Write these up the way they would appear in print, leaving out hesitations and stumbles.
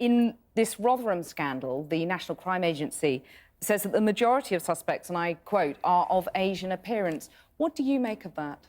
In this Rotherham scandal, the National Crime Agency says that the majority of suspects, and I quote, are of Asian appearance. What do you make of that?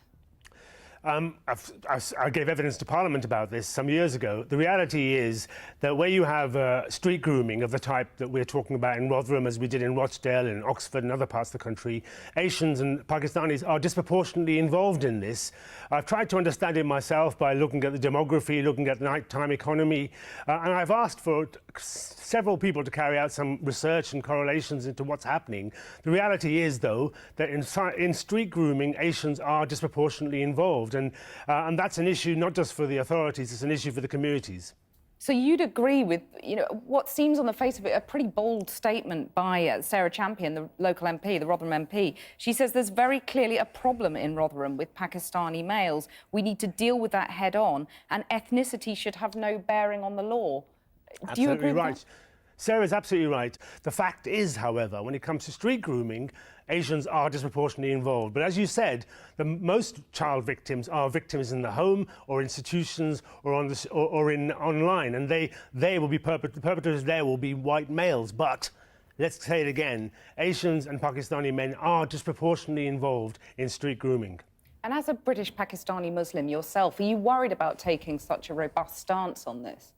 I gave evidence to Parliament about this some years ago. The reality is that where you have street grooming of the type that we're talking about in Rotherham, as we did in Rochdale and Oxford and other parts of the country, Asians and Pakistanis are disproportionately involved in this. I've tried to understand it myself by looking at the demography, looking at the nighttime economy, and I've asked for several people to carry out some research and correlations into what's happening. The reality is, though, that in street grooming, Asians are disproportionately involved. And that's an issue not just for the authorities, it's an issue for the communities. So you'd agree with, what seems on the face of it a pretty bold statement by Sarah Champion, the local MP, the Rotherham MP. She says there's very clearly a problem in Rotherham with Pakistani males. We need to deal with that head on, and ethnicity should have no bearing on the law. Do you agree with that? Sarah's absolutely right. The fact is, however, when it comes to street grooming, Asians are disproportionately involved. But as you said, most child victims are victims in the home or institutions or online, and they will be perpetrators there will be white males. But let's say it again, Asians and Pakistani men are disproportionately involved in street grooming. And as a British Pakistani Muslim yourself, are you worried about taking such a robust stance on this?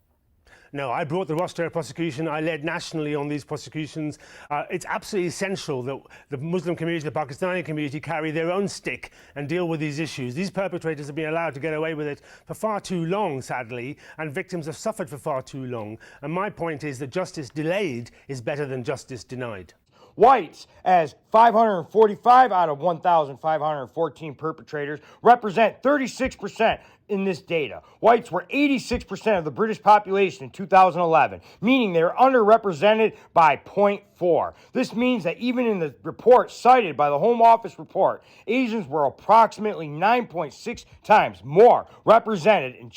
No, I brought the Rochdale prosecution. I led nationally on these prosecutions. It's absolutely essential that the Muslim community, the Pakistani community, carry their own stick and deal with these issues. These perpetrators have been allowed to get away with it for far too long, sadly, and victims have suffered for far too long. And my point is that justice delayed is better than justice denied. Whites, as 545 out of 1,514 perpetrators, represent 36% in this data. Whites were 86% of the British population in 2011, meaning they are underrepresented by 0.4. This means that even in the report cited by the Home Office report, Asians were approximately 9.6 times more represented in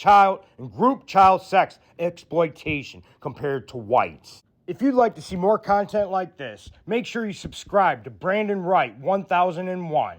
group child sex exploitation compared to whites. If you'd like to see more content like this, make sure you subscribe to Brandon Wright 1001.